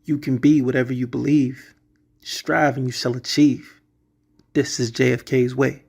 You can be whatever you believe. Strive and you shall achieve. This is JFK's way.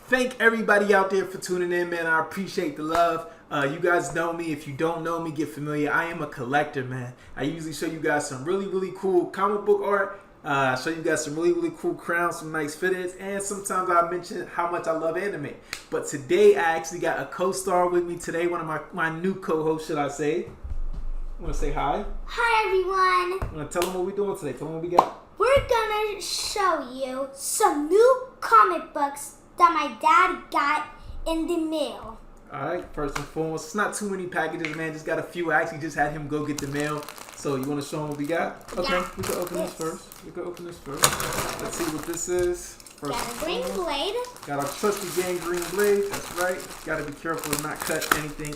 Thank everybody out there for tuning in, man. I appreciate the love. You guys know me. If you don't know me, get familiar. I am a collector, man. I usually show you guys some really cool comic book art. I show you guys some really cool crowns, some nice fitteds, and sometimes I mention how much I love anime. But today I actually got a co-star with me today, one of my new co-hosts, should I say. I want to say hi. Hi everyone. I'm going to tell them what we're doing today. Tell them what we got. We're going to show you some new comic books that my dad got in the mail. Alright, first and foremost, it's not too many packages, man. Just got a few. I actually just had him go get the mail. So you want to show them what we got? Okay, yeah, we can open this first. Let's see what this is. First got a green blade. Got our trusty gangrene blade. That's right. Got to be careful to not cut anything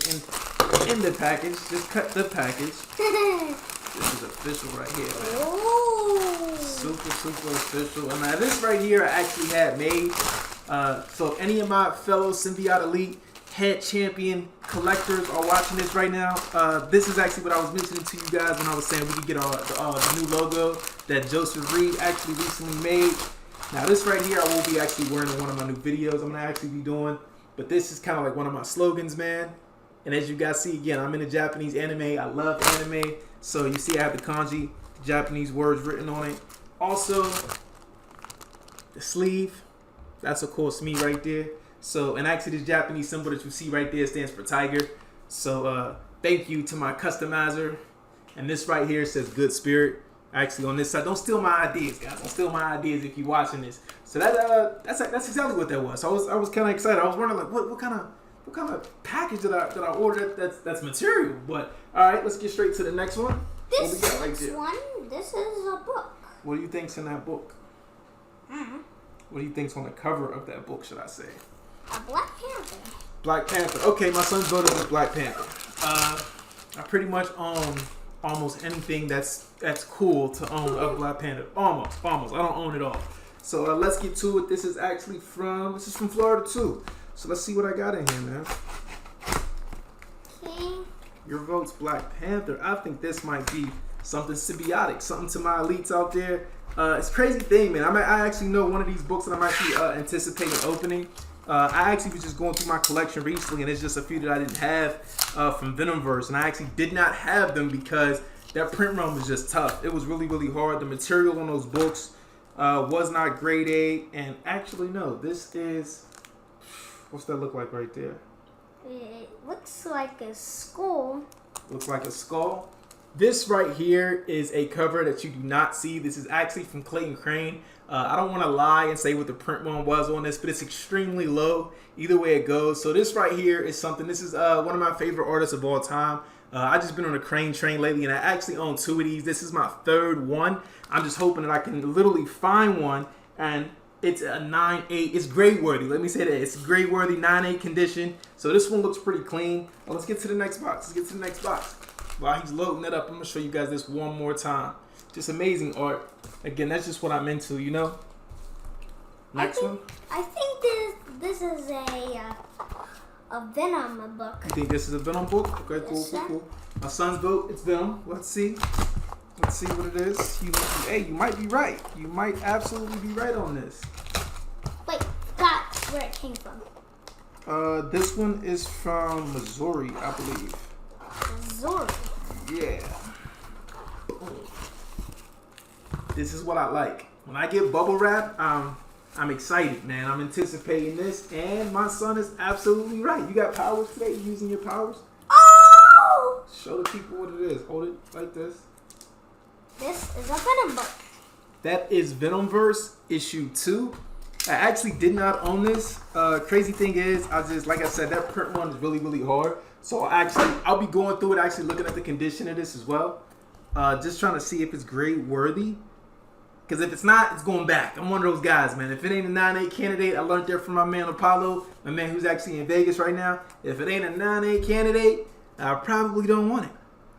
in the package. Just cut the package. This is official right here, man. Ooh. Super official. And now this right here I actually had made. So if any of my fellow Symbiote Elite head champion collectors are watching this right now, this is actually what I was mentioning to you guys when I was saying we could get the new logo that Joseph Reed actually recently made. Now this right here I will be actually wearing in one of my new videos I'm going to actually be doing. But this is kind of like one of my slogans, man. And as you guys see, again, I'm into Japanese anime. I love anime. So you see I have the kanji, Japanese words written on it. Also, the sleeve. That's of course me right there. So, and actually this Japanese symbol that you see right there stands for tiger. So, thank you to my customizer. And this right here says good spirit. Actually on this side, don't steal my ideas, guys. Don't steal my ideas if you're watching this. So that's exactly what that was. So I was kind of excited. I was wondering like, what kind of package did I order that's material? But all right, let's get straight to the next one. This is a book. What do you think's in that book? What do you think's on the cover of that book, should I say? A Black Panther. Black Panther. Okay, my son's voted for Black Panther. I pretty much own almost anything that's cool to own of Black Panther. Almost. I don't own it all. So let's get to it. This is from Florida too. So let's see what I got in here, man. Okay. Your vote's Black Panther. I think this might be something symbiotic, something to my elites out there. It's a crazy thing, man. I actually know one of these books that I'm actually anticipating opening. I actually was just going through my collection recently, and it's just a few that I didn't have from Venomverse, and I actually did not have them because that print run was just tough. It was really hard. The material on those books was not grade A, and actually, no, this is... What's that look like right there? It looks like a skull. Looks like a skull. This right here is a cover that you do not see. This is actually from Clayton Crane. I don't want to lie and say what the print run was on this, but it's extremely low. Either way it goes. So this right here is something. This is one of my favorite artists of all time. I just been on a Crane train lately, and I actually own 2 of these. This is my 3rd one. I'm just hoping that I can literally find one, and it's a 9.8. It's grade worthy. Let me say that. It's grade worthy, 9.8 condition. So this one looks pretty clean. Well, let's get to the next box. While he's loading it up, I'm going to show you guys this one more time. Just amazing art. Again, that's just what I'm into, you know? Next one. I think this is a Venom book. You think this is a Venom book? Okay, cool. My son's vote, it's Venom. Let's see what it is. You might be right. You might absolutely be right on this. Wait, that's where it came from. This one is from Missouri, I believe. Missouri. Yeah. This is what I like. When I get bubble wrap, I'm excited, man. I'm anticipating this, and my son is absolutely right. You got powers today? You using your powers? Oh! Show the people what it is. Hold it like this. This is a Venom book. That is Venomverse issue 2. I actually did not own this. Crazy thing is, like I said, that print run is really hard. So I'll be going through it, actually looking at the condition of this as well. Just trying to see if it's grade worthy. Because if it's not, it's going back. I'm one of those guys, man. If it ain't a 9.8 candidate, I learned that from my man Apollo, my man who's actually in Vegas right now. If it ain't a 9.8 candidate, I probably don't want it.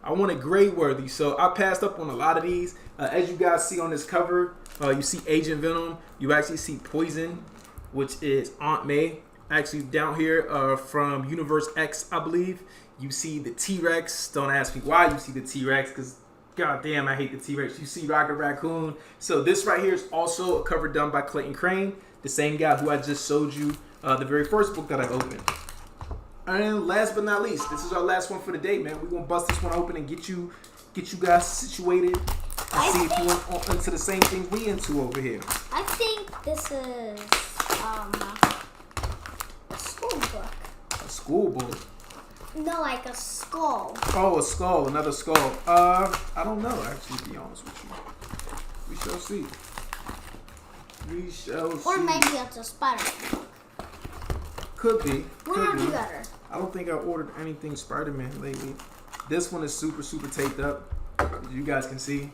I want it grade worthy. So I passed up on a lot of these. As you guys see on this cover, you see Agent Venom. You actually see Poison, which is Aunt May. Actually, down here from Universe X, I believe, you see the T-Rex. Don't ask me why you see the T-Rex, because god damn, I hate the T-Rex. You see Rocket Raccoon. So this right here is also a cover done by Clayton Crane, the same guy who I just showed you the very first book that I opened. And last but not least, this is our last one for the day, man. We're gonna bust this one open and get you guys situated and see if you want into the same things we into over here. I think this is a school book. A school book. No, like a skull. Oh, a skull, another skull. I don't know, actually, to be honest with you. We shall see. We shall see. Or maybe it's a Spider-Man book. Could be. One or Could be. the other. I don't think I ordered anything Spider-Man lately. This one is super, super taped up. As you guys can see.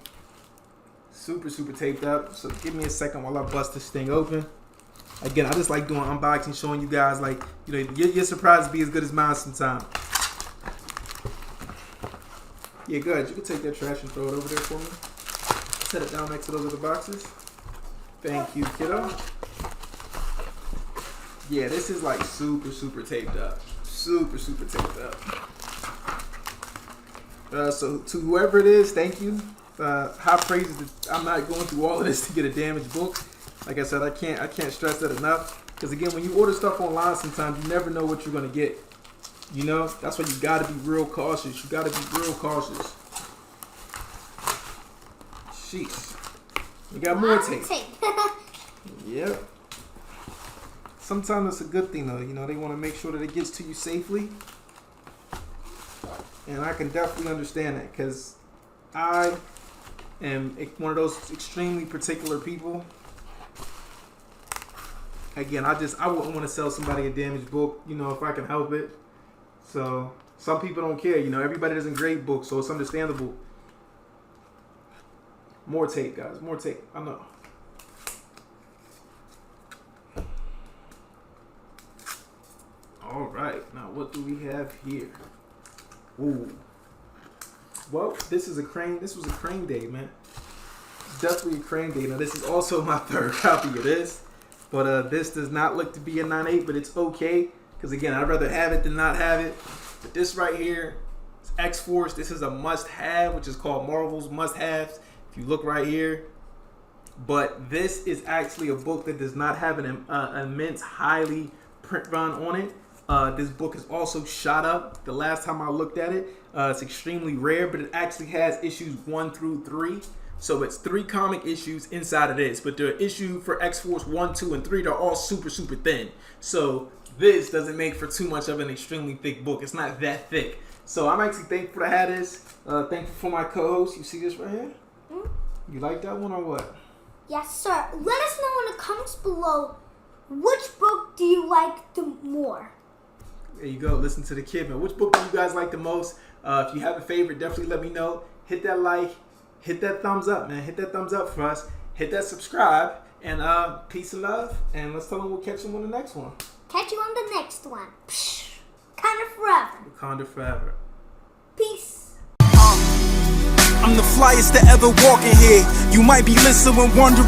Super, super taped up. So give me a second while I bust this thing open. Again, I just like doing unboxing, showing you guys, like, you know, your surprise be as good as mine sometimes. Yeah, go ahead. You can take that trash and throw it over there for me. Set it down next to those other boxes. Thank you, kiddo. Yeah, this is like super, super taped up. Super, super taped up. So to whoever it is, thank you. High praises that I'm not going through all of this to get a damaged book. Like I said, I can't stress that enough. Because again, when you order stuff online, sometimes you never know what you're gonna get. You know, that's why you gotta be real cautious. You gotta be real cautious. Sheesh. We got more tape. Yep. Sometimes it's a good thing though. You know, they want to make sure that it gets to you safely. And I can definitely understand that, because I am one of those extremely particular people. Again, I wouldn't want to sell somebody a damaged book, you know, if I can help it. So some people don't care, you know, everybody doesn't grade books, so it's understandable. More tape, guys, more tape. I know. All right, now what do we have here? Ooh. Well, this is a Crane. This was a Crane day, man. Definitely a Crane day. Now, this is also my third copy of this. But this does not look to be a 9.8, but it's okay. Because, again, I'd rather have it than not have it. But this right here is X-Force. This is a must-have, which is called Marvel's must-haves. If you look right here. But this is actually a book that does not have an immense, highly print run on it. This book is also shot up. The last time I looked at it, it's extremely rare, but it actually has issues 1 through 3. So it's 3 comic issues inside of this, but the issue for X-Force 1, 2, and 3, they're all super, super thin. So this doesn't make for too much of an extremely thick book. It's not that thick. So I'm actually thankful to have this. Thankful for my co-host. You see this right here? You like that one or what? Yes, sir. Let us know in the comments below, which book do you like the more? There you go. Listen to the kid, man. Which book do you guys like the most? If you have a favorite, definitely let me know. Hit that like. Hit that thumbs up, man. Hit that thumbs up for us. Hit that subscribe. And peace and love. And let's tell them we'll catch them on the next one. Catch you on the next one. Psh, Wakanda forever. Wakanda forever. Peace. I'm the flyest to ever walk in here. You might be listening, wondering.